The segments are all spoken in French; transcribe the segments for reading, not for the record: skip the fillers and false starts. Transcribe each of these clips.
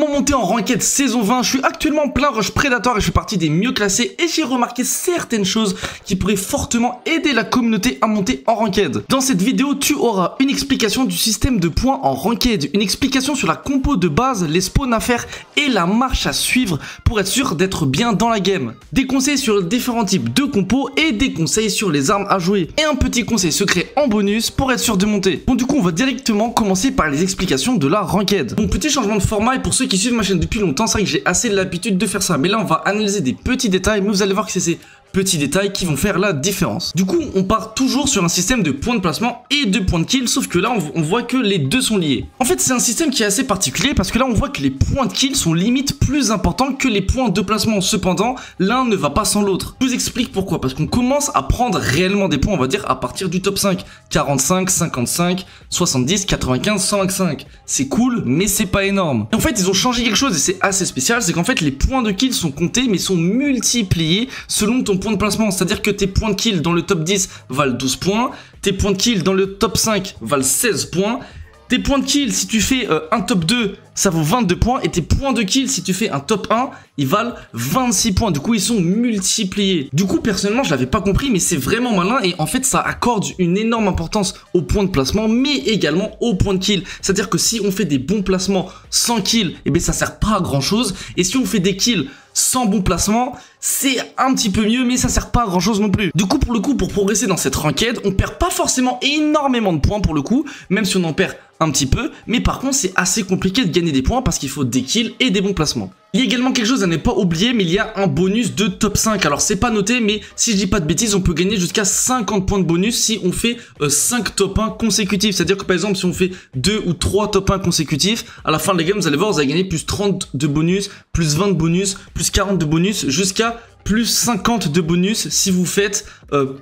Comment monter en ranked saison 20? Je suis actuellement en plein rush Predator et je fais partie des mieux classés et j'ai remarqué certaines choses qui pourraient fortement aider la communauté à monter en ranked. Dans cette vidéo, tu auras une explication du système de points en ranked, une explication sur la compo de base, les spawns à faire et la marche à suivre pour être sûr d'être bien dans la game. Des conseils sur les différents types de compos et des conseils sur les armes à jouer. Et un petit conseil secret en bonus pour être sûr de monter. Bon, du coup, on va directement commencer par les explications de la ranked. Bon, petit changement de format et pour ceux qui suivent ma chaîne depuis longtemps, c'est vrai que j'ai assez l'habitude de faire ça. Mais là, on va analyser des petits détails, mais vous allez voir que c'est ces petits détails qui vont faire la différence. Du coup, on part toujours sur un système de points de placement et de points de kill, sauf que là, on voit que les deux sont liés. En fait, c'est un système qui est assez particulier parce que là, on voit que les points de kill sont limite plus importants que les points de placement. Cependant, l'un ne va pas sans l'autre. Je vous explique pourquoi. Parce qu'on commence à prendre réellement des points, on va dire, à partir du top 5. 45, 55, 70, 95, 125. C'est cool, mais c'est pas énorme. Et en fait, ils ont changé quelque chose et c'est assez spécial, c'est qu'en fait, les points de kill sont comptés, mais sont multipliés selon ton point de placement, c'est-à-dire que tes points de kill dans le top 10 valent 12 points, tes points de kill dans le top 5 valent 16 points, tes points de kill si tu fais un top 2 ça vaut 22 points et tes points de kill si tu fais un top 1 ils valent 26 points, du coup ils sont multipliés. Du coup personnellement je l'avais pas compris mais c'est vraiment malin et en fait ça accorde une énorme importance aux points de placement mais également aux points de kill. C'est à dire que si on fait des bons placements sans kill, et bien ça sert pas à grand chose et si on fait des kills sans bon placement, c'est un petit peu mieux, mais ça sert pas à grand chose non plus. Du coup, pour le coup, pour progresser dans cette ranked, on perd pas forcément énormément de points pour le coup, même si on en perd un petit peu, mais par contre, c'est assez compliqué de gagner des points parce qu'il faut des kills et des bons placements. Il y a également quelque chose à ne pas oublier, mais il y a un bonus de top 5. Alors, c'est pas noté, mais si je dis pas de bêtises, on peut gagner jusqu'à 50 points de bonus si on fait 5 top 1 consécutifs. C'est-à-dire que par exemple, si on fait 2 ou 3 top 1 consécutifs, à la fin de la game, vous allez voir, vous allez gagner plus 30 de bonus, plus 20 de bonus, plus 40 de bonus, jusqu'à plus 50 de bonus si vous faites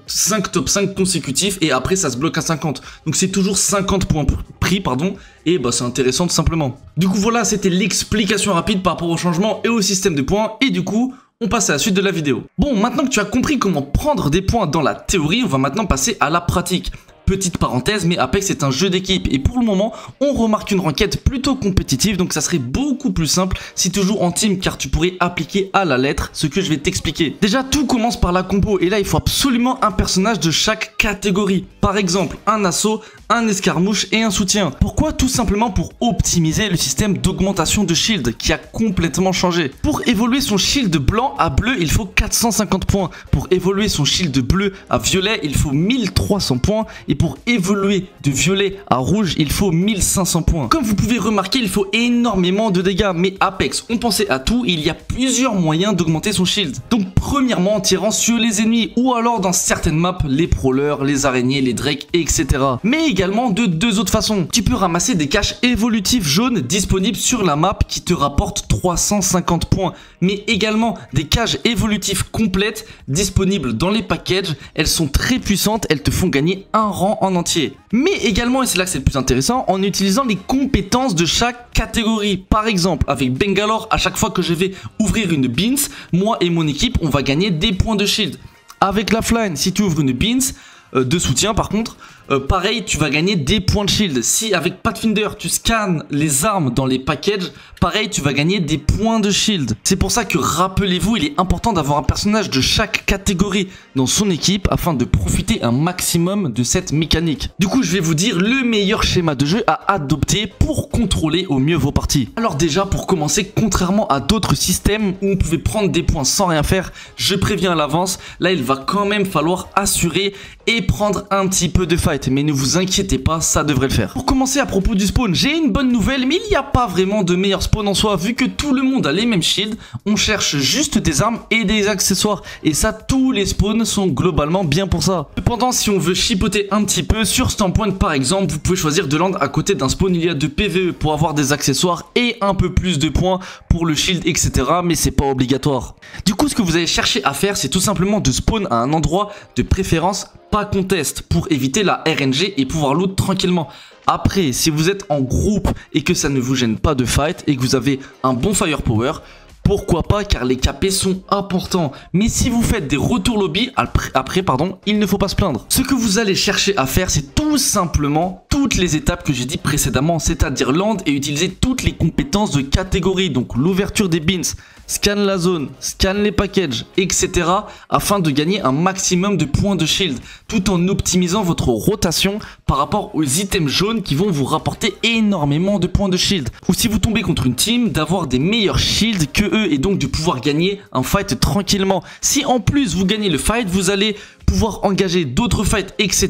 5 top 5 consécutifs et après ça se bloque à 50. Donc c'est toujours 50 points pris, pardon, et bah c'est intéressant tout simplement. Du coup voilà, c'était l'explication rapide par rapport au changement et au système de points et du coup on passe à la suite de la vidéo. Bon, maintenant que tu as compris comment prendre des points dans la théorie, on va maintenant passer à la pratique. Petite parenthèse, mais Apex est un jeu d'équipe et pour le moment on remarque une ranked plutôt compétitive, donc ça serait beaucoup plus simple si tu joues en team car tu pourrais appliquer à la lettre ce que je vais t'expliquer. Déjà tout commence par la compo et là il faut absolument un personnage de chaque catégorie. Par exemple un assaut, un escarmouche et un soutien. Pourquoi? Tout simplement pour optimiser le système d'augmentation de shield qui a complètement changé. Pour évoluer son shield blanc à bleu il faut 450 points. Pour évoluer son shield bleu à violet il faut 1300 points. Et pour évoluer de violet à rouge, il faut 1500 points. Comme vous pouvez remarquer, il faut énormément de dégâts. Mais Apex, on pensait à tout, il y a plusieurs moyens d'augmenter son shield. Donc premièrement en tirant sur les ennemis ou alors dans certaines maps, les prowlers, les araignées, les drakes, etc. Mais également de deux autres façons. Tu peux ramasser des caches évolutives jaunes disponibles sur la map qui te rapportent 350 points. Mais également des cages évolutives complètes disponibles dans les packages. Elles sont très puissantes, elles te font gagner un rang en entier. Mais également, et c'est là que c'est le plus intéressant, en utilisant les compétences de chaque catégorie. Par exemple, avec Bangalore, à chaque fois que je vais ouvrir une beans, moi et mon équipe, on va gagner des points de shield. Avec la Flyne, si tu ouvres une beans, de soutien par contre, pareil tu vas gagner des points de shield. Si avec Pathfinder tu scannes les armes dans les packages, pareil tu vas gagner des points de shield. C'est pour ça que rappelez-vous, il est important d'avoir un personnage de chaque catégorie dans son équipe afin de profiter un maximum de cette mécanique. Du coup je vais vous dire le meilleur schéma de jeu à adopter pour contrôler au mieux vos parties. Alors déjà pour commencer, contrairement à d'autres systèmes où on pouvait prendre des points sans rien faire, je préviens à l'avance, là il va quand même falloir assurer et prendre un petit peu de fight, mais ne vous inquiétez pas, ça devrait le faire. Pour commencer à propos du spawn, j'ai une bonne nouvelle, mais il n'y a pas vraiment de meilleur spawn en soi, vu que tout le monde a les mêmes shields, on cherche juste des armes et des accessoires, et ça tous les spawns sont globalement bien pour ça. Cependant si on veut chipoter un petit peu, sur Standpoint par exemple, vous pouvez choisir de land à côté d'un spawn il y a de PvE pour avoir des accessoires et un peu plus de points pour le shield etc, mais c'est pas obligatoire. Du coup ce que vous allez chercher à faire c'est tout simplement de spawn à un endroit de préférence pas contest pour éviter la RNG et pouvoir loot tranquillement. Après, si vous êtes en groupe et que ça ne vous gêne pas de fight et que vous avez un bon firepower, pourquoi pas, car les KP sont importants. Mais si vous faites des retours lobby, après, il ne faut pas se plaindre. Ce que vous allez chercher à faire, c'est tout simplement toutes les étapes que j'ai dit précédemment, c'est-à-dire land et utiliser toutes les compétences de catégorie, donc l'ouverture des bins, scan la zone, scan les packages, etc. afin de gagner un maximum de points de shield, tout en optimisant votre rotation par rapport aux items jaunes qui vont vous rapporter énormément de points de shield. Ou si vous tombez contre une team, d'avoir des meilleurs shields que eux et donc de pouvoir gagner un fight tranquillement. Si en plus vous gagnez le fight, vous allez pouvoir engager d'autres fights, etc.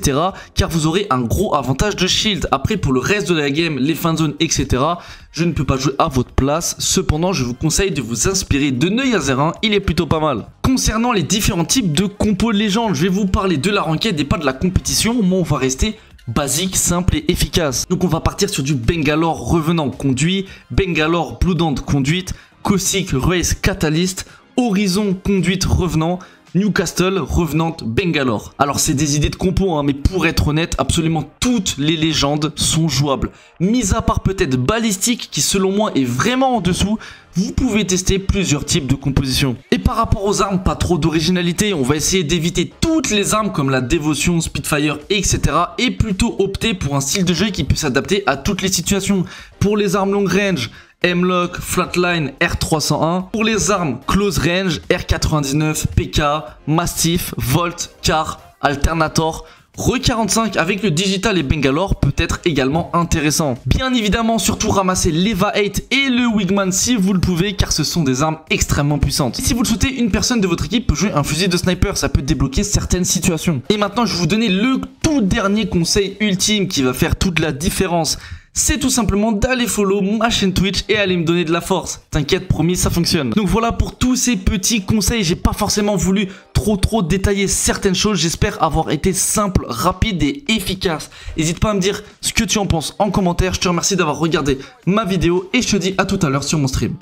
car vous aurez un gros avantage de shield. Après, pour le reste de la game, les fin zones, etc., je ne peux pas jouer à votre place. Cependant, je vous conseille de vous inspirer de Neuyazerin, il est plutôt pas mal. Concernant les différents types de compos de légende, je vais vous parler de la ranked et pas de la compétition. Moi, on va rester basique, simple et efficace. Donc on va partir sur du Bangalore revenant conduit, Bangalore Bloodhound conduite, Caustic Race Catalyst, Horizon conduite revenant, Newcastle revenant Bangalore. Alors c'est des idées de compo hein, mais pour être honnête, absolument toutes les légendes sont jouables. Mis à part peut-être Ballistic qui selon moi est vraiment en dessous, vous pouvez tester plusieurs types de compositions. Et par rapport aux armes, pas trop d'originalité, on va essayer d'éviter toutes les armes comme la dévotion, Spitfire, etc. et plutôt opter pour un style de jeu qui peut s'adapter à toutes les situations. Pour les armes long range, M-Lock, Flatline, R301. Pour les armes close range, R99, PK, Mastiff, Volt, Car, Alternator. Re45 avec le Digital et Bangalore peut être également intéressant. Bien évidemment, surtout ramasser l'Eva 8 et le Wigman si vous le pouvez, car ce sont des armes extrêmement puissantes. Et si vous le souhaitez, une personne de votre équipe peut jouer un fusil de sniper, ça peut débloquer certaines situations. Et maintenant, je vais vous donner le tout dernier conseil ultime qui va faire toute la différence. C'est tout simplement d'aller follow ma chaîne Twitch et aller me donner de la force. T'inquiète, promis, ça fonctionne. Donc voilà pour tous ces petits conseils. J'ai pas forcément voulu trop détailler certaines choses. J'espère avoir été simple, rapide et efficace. N'hésite pas à me dire ce que tu en penses en commentaire. Je te remercie d'avoir regardé ma vidéo et je te dis à tout à l'heure sur mon stream.